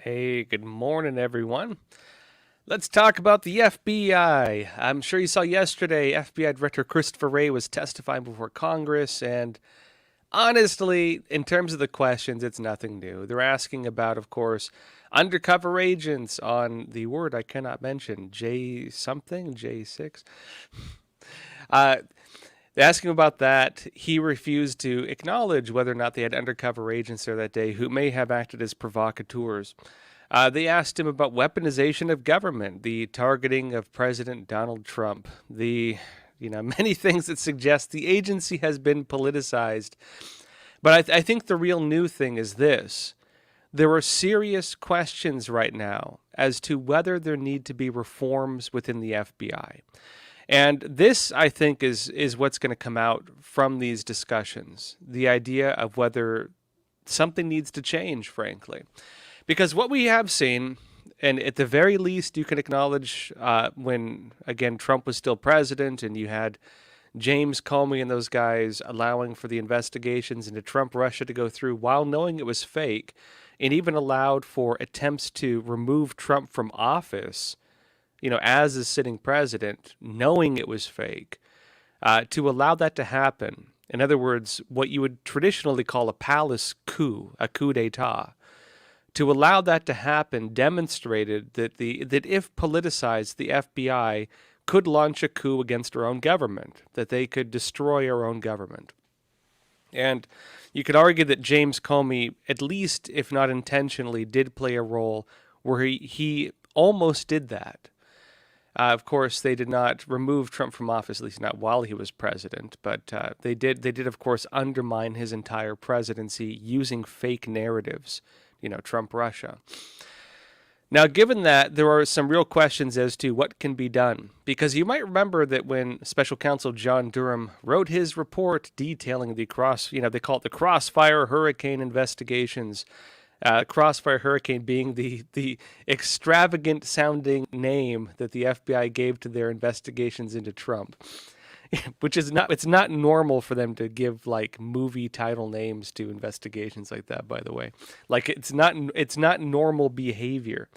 Hey, good morning, everyone. Let's talk about the FBI. I'm sure you saw yesterday, FBI Director Christopher Wray was testifying before Congress, and honestly, in terms of the questions, it's nothing new. They're asking about, of course, undercover agents on the word I cannot mention, J something, J6. Uh, they're asking about that. He refused to acknowledge whether or not they had undercover agents there that day who may have acted as provocateurs. They asked him about weaponization of government, the targeting of President Donald Trump, many things that suggest the agency has been politicized. But I think the real new thing is this. There are serious questions right now as to whether there need to be reforms within the FBI. And this, I think, is what's going to come out from these discussions. The idea of whether something needs to change, frankly. Because what we have seen, and at the very least, you can acknowledge when, again, Trump was still president and you had James Comey and those guys allowing for the investigations into Trump Russia to go through while knowing it was fake, and even allowed for attempts to remove Trump from office, as a sitting president, knowing it was fake, to allow that to happen. In other words, what you would traditionally call a palace coup, a coup d'etat. To allow that to happen demonstrated that if politicized, the FBI could launch a coup against our own government, that they could destroy our own government. And you could argue that James Comey, at least if not intentionally, did play a role where he almost did that. Of course, they did not remove Trump from office, at least not while he was president, but they did, of course, undermine his entire presidency using fake narratives. Trump Russia. Now, given that, there are some real questions as to what can be done. Because you might remember that when Special Counsel John Durham wrote his report detailing they call it the Crossfire Hurricane investigations, Crossfire Hurricane being the extravagant sounding name that the FBI gave to their investigations into Trump. Which is it's not normal for them to give like movie title names to investigations like that, by the way. Like it's not normal behavior,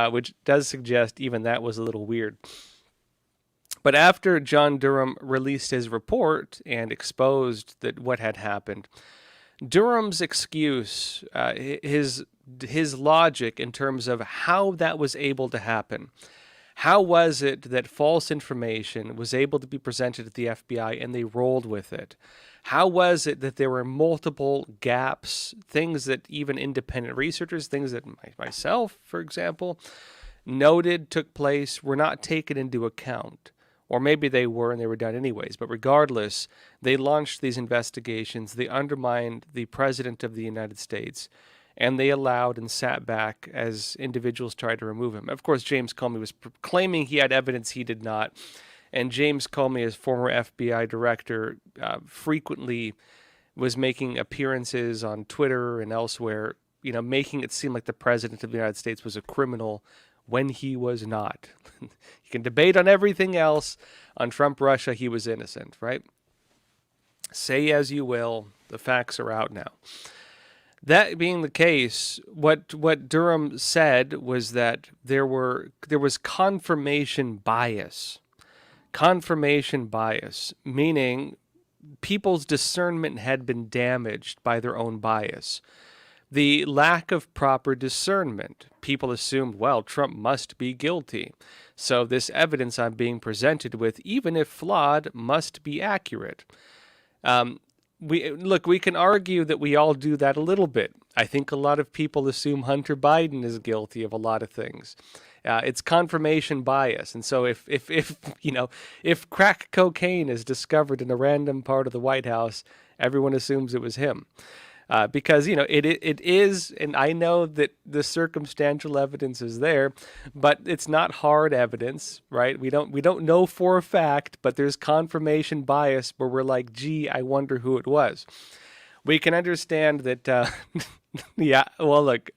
which does suggest even that was a little weird. But after John Durham released his report and exposed that what had happened, Durham's excuse, his logic in terms of how that was able to happen. How was it that false information was able to be presented at the FBI and they rolled with it? How was it that there were multiple gaps, things that even independent researchers, things that myself, for example, noted took place, were not taken into account? Or maybe they were and they were done anyways. But regardless, they launched these investigations. They undermined the President of the United States. And they allowed and sat back as individuals tried to remove him. Of course, James Comey was claiming he had evidence he did not. And James Comey, as former FBI director, frequently was making appearances on Twitter and elsewhere, making it seem like the President of the United States was a criminal when he was not. You can debate on everything else. On Trump Russia, he was innocent, right? Say as you will, the facts are out now. That being the case, what Durham said was that there was confirmation bias. Confirmation bias, meaning people's discernment had been damaged by their own bias. The lack of proper discernment. People assumed, well, Trump must be guilty. So this evidence I'm being presented with, even if flawed, must be accurate. We can argue that we all do that a little bit. I think a lot of people assume Hunter Biden is guilty of a lot of things. It's confirmation bias, and so if crack cocaine is discovered in a random part of the White House, everyone assumes it was him. Because it is, and I know that the circumstantial evidence is there, but it's not hard evidence, right? We don't know for a fact, but there's confirmation bias where we're like, gee, I wonder who it was. We can understand that. Yeah, well, look,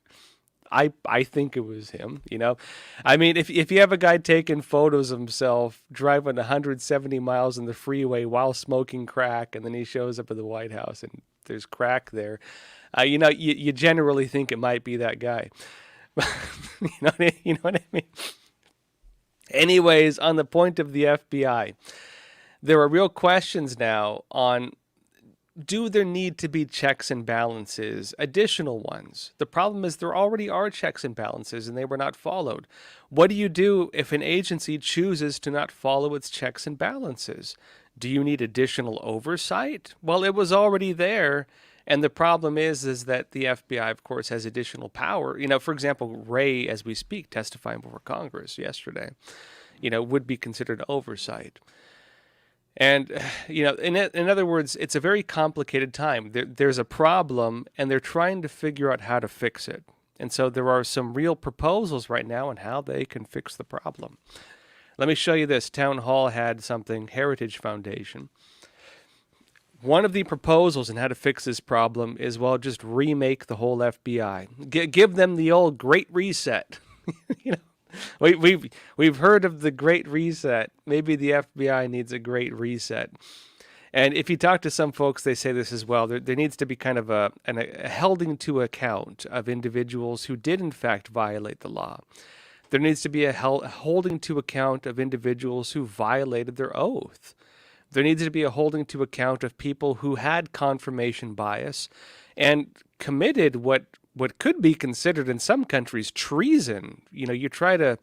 I think it was him. I mean, if you have a guy taking photos of himself driving 170 miles on the freeway while smoking crack, and then he shows up at the White House and there's crack there, you generally think it might be that guy. You know what I mean? Anyways, on the point of the FBI, there are real questions now on, do there need to be checks and balances, additional ones? The problem is there already are checks and balances and they were not followed. What do you do if an agency chooses to not follow its checks and balances? Do you need additional oversight? Well, it was already there. And the problem is that the FBI, of course, has additional power. For example, Wray, as we speak, testifying before Congress yesterday, would be considered oversight. And, in other words, it's a very complicated time. There's a problem, and they're trying to figure out how to fix it. And so there are some real proposals right now on how they can fix the problem. Let me show you this. Town Hall had something, Heritage Foundation. One of the proposals in how to fix this problem is, well, just remake the whole FBI. Give them the old Great Reset. We've heard of the Great Reset. Maybe the FBI needs a Great Reset. And if you talk to some folks, they say this as well. There needs to be kind of a holding to account of individuals who did, in fact, violate the law. There needs to be a holding to account of individuals who violated their oath. There needs to be a holding to account of people who had confirmation bias and committed what could be considered in some countries treason. You try to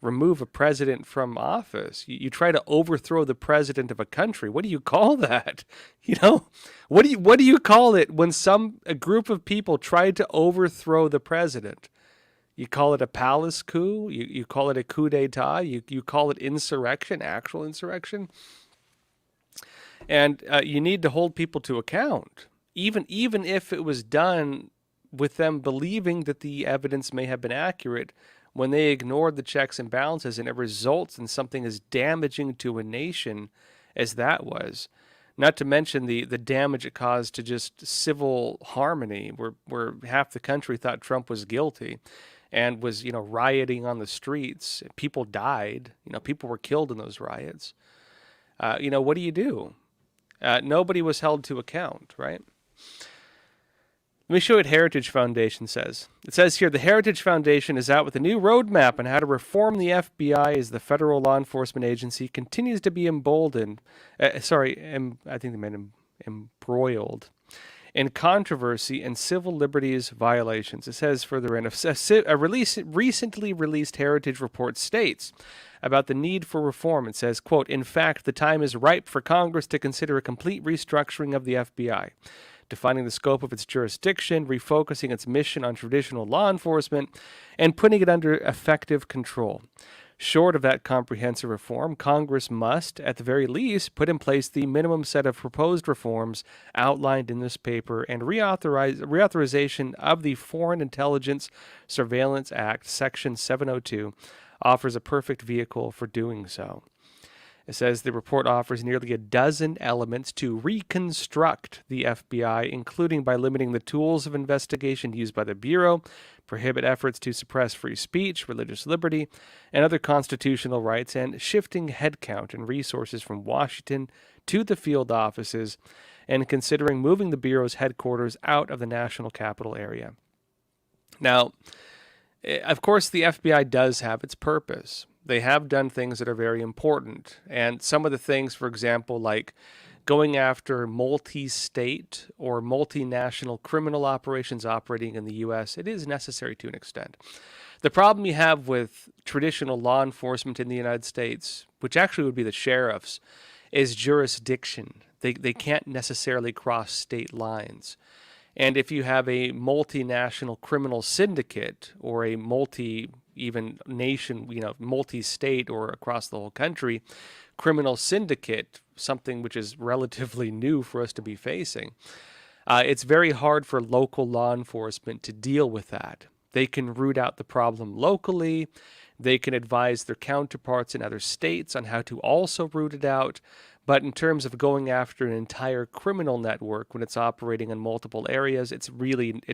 remove a president from office. You try to overthrow the president of a country. What do you call that? What do you call it when a group of people tried to overthrow the president? You call it a palace coup. You call it a coup d'etat. You call it insurrection, actual insurrection. And you need to hold people to account, even if it was done with them believing that the evidence may have been accurate, when they ignored the checks and balances and it results in something as damaging to a nation as that was. Not to mention the damage it caused to just civil harmony, where half the country thought Trump was guilty and was, rioting on the streets. People died. People were killed in those riots. What do you do? Nobody was held to account, right? Let me show you what Heritage Foundation says. It says here, the Heritage Foundation is out with a new roadmap on how to reform the FBI as the federal law enforcement agency continues to be emboldened. I think they meant embroiled in controversy and civil liberties violations. It says further in, a recently released Heritage report states about the need for reform. It says, quote, in fact, the time is ripe for Congress to consider a complete restructuring of the FBI, defining the scope of its jurisdiction, refocusing its mission on traditional law enforcement, and putting it under effective control. Short of that comprehensive reform, Congress must, at the very least, put in place the minimum set of proposed reforms outlined in this paper, and reauthorization of the Foreign Intelligence Surveillance Act, Section 702, offers a perfect vehicle for doing so. It says the report offers nearly a dozen elements to reconstruct the FBI, including by limiting the tools of investigation used by the Bureau, prohibit efforts to suppress free speech, religious liberty, and other constitutional rights, and shifting headcount and resources from Washington to the field offices, and considering moving the Bureau's headquarters out of the national capital area. Now, of course, the FBI does have its purpose. They have done things that are very important. And some of the things, for example, like going after multi-state or multinational criminal operations operating in the U.S., it is necessary to an extent. The problem you have with traditional law enforcement in the United States, which actually would be the sheriffs, is jurisdiction. They can't necessarily cross state lines. And if you have a multinational criminal syndicate or a multi-state or across the whole country criminal syndicate, something which is relatively new for us to be facing, it's very hard for local law enforcement to deal with that. They can root out the problem locally. They can advise their counterparts in other states on how to also root it out. But in terms of going after an entire criminal network when it's operating in multiple areas, it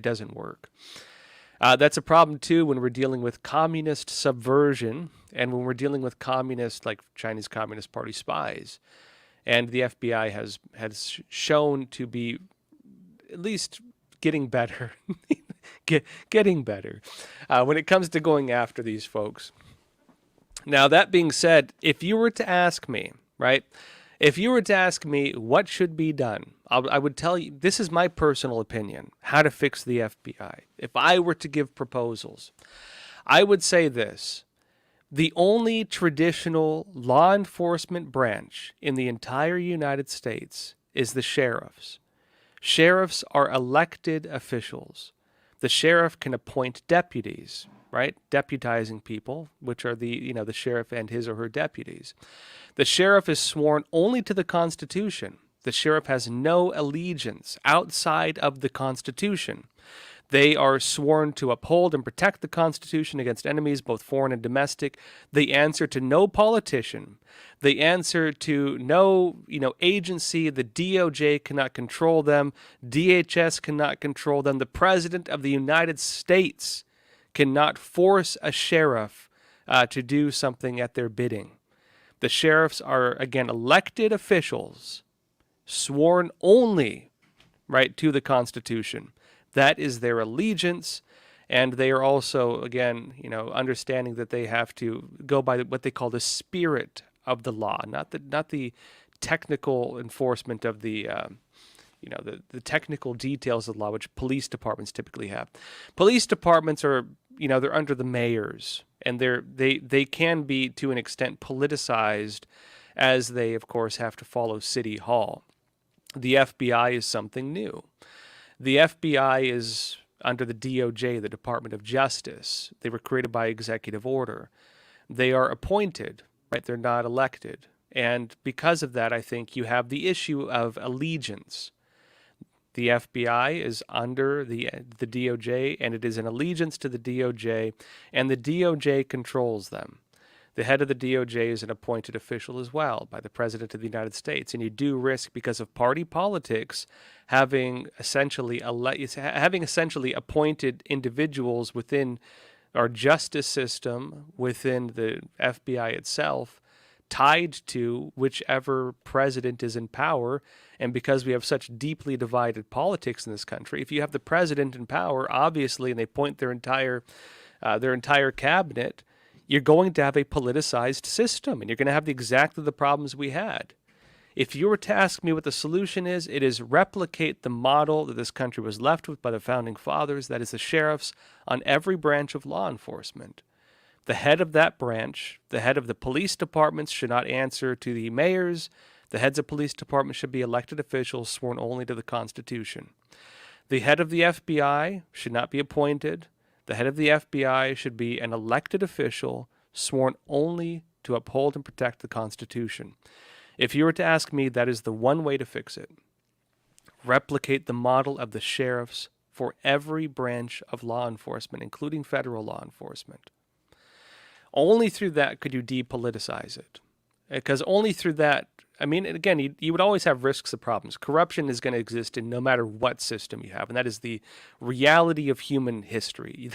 doesn't work. That's a problem, too, when we're dealing with communist subversion and when we're dealing with communist, like Chinese Communist Party spies. And the FBI has shown to be at least getting better. getting better when it comes to going after these folks. Now, that being said, if you were to ask me, right, if you were to ask me what should be done, I would tell you, this is my personal opinion, how to fix the FBI. If I were to give proposals, I would say this. The only traditional law enforcement branch in the entire United States is the sheriffs. Sheriffs are elected officials. The sheriff can appoint deputies, right? Deputizing people, which are the sheriff and his or her deputies. The sheriff is sworn only to the Constitution. The sheriff has no allegiance outside of the Constitution. They are sworn to uphold and protect the Constitution against enemies, both foreign and domestic. They answer to no politician. They answer to no, agency. The DOJ cannot control them. DHS cannot control them. The President of the United States cannot force a sheriff to do something at their bidding. The sheriffs are, again, elected officials, sworn only, right, to the Constitution. That is their allegiance, and they are also, again, understanding that they have to go by what they call the spirit of the law, not the technical enforcement of the technical details of the law, which police departments typically have. Police departments are, they're under the mayors, and they can be to an extent politicized, as they of course have to follow City Hall. The FBI is something new. The FBI is under the DOJ, the Department of Justice. They were created by executive order. They are appointed, right? They're not elected. And because of that, I think you have the issue of allegiance. The FBI is under the DOJ, and it is an allegiance to the DOJ, and the DOJ controls them. The head of the DOJ is an appointed official as well by the President of the United States, and you do risk, because of party politics, having essentially appointed individuals within our justice system, within the FBI itself, tied to whichever president is in power. And because we have such deeply divided politics in this country, if you have the president in power, obviously, and they appoint their entire cabinet, you're going to have a politicized system, and you're going to have exactly the problems we had. If you were to ask me what the solution is, it is replicate the model that this country was left with by the Founding Fathers, that is the sheriffs on every branch of law enforcement. The head of that branch, the head of the police departments, should not answer to the mayors. The heads of police departments should be elected officials sworn only to the Constitution. The head of the FBI should not be appointed. The head of the FBI should be an elected official sworn only to uphold and protect the Constitution. If you were to ask me, that is the one way to fix it. Replicate the model of the sheriffs for every branch of law enforcement, including federal law enforcement. Only through that could you depoliticize it. Because only through that, again, you would always have risks of problems. Corruption is going to exist in no matter what system you have, and that is the reality of human history.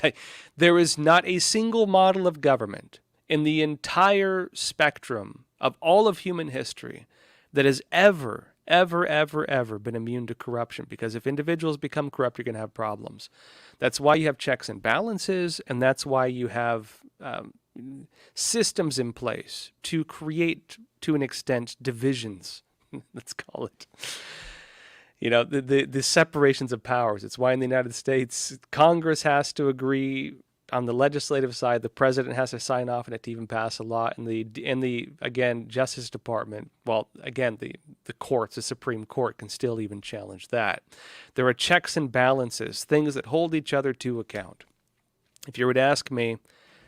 There is not a single model of government in the entire spectrum of all of human history that has ever been immune to corruption, because if individuals become corrupt, you're going to have problems. That's why you have checks and balances, and that's why you have systems in place to create, to an extent, divisions, let's call it. The separations of powers. It's why in the United States, Congress has to agree on the legislative side, the president has to sign off on it to even pass a law. In the again, Justice Department, the courts, the Supreme Court can still even challenge that. There are checks and balances, things that hold each other to account. If you were to ask me,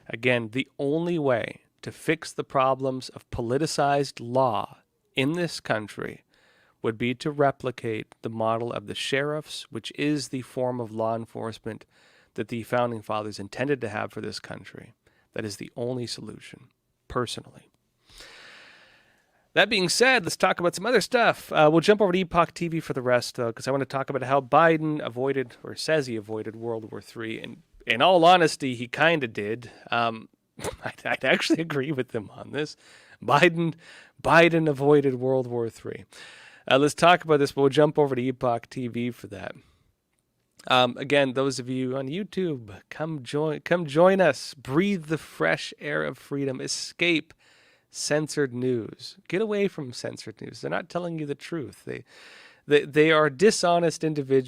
again, the only way to fix the problems of politicized law in this country would be to replicate the model of the sheriffs, which is the form of law enforcement that the Founding Fathers intended to have for this country. That is the only solution, personally. That being said, let's talk about some other stuff. We'll jump over to Epoch TV for the rest, though, because I want to talk about how Biden avoided, or says he avoided, World War III. And in all honesty, he kind of did. I'd actually agree with him on this. Biden avoided World War III. Let's talk about this, but we'll jump over to Epoch TV for that. Again, those of you on YouTube, come join us. Breathe the fresh air of freedom. Escape censored news. Get away from censored news. They're not telling you the truth. They are dishonest individuals.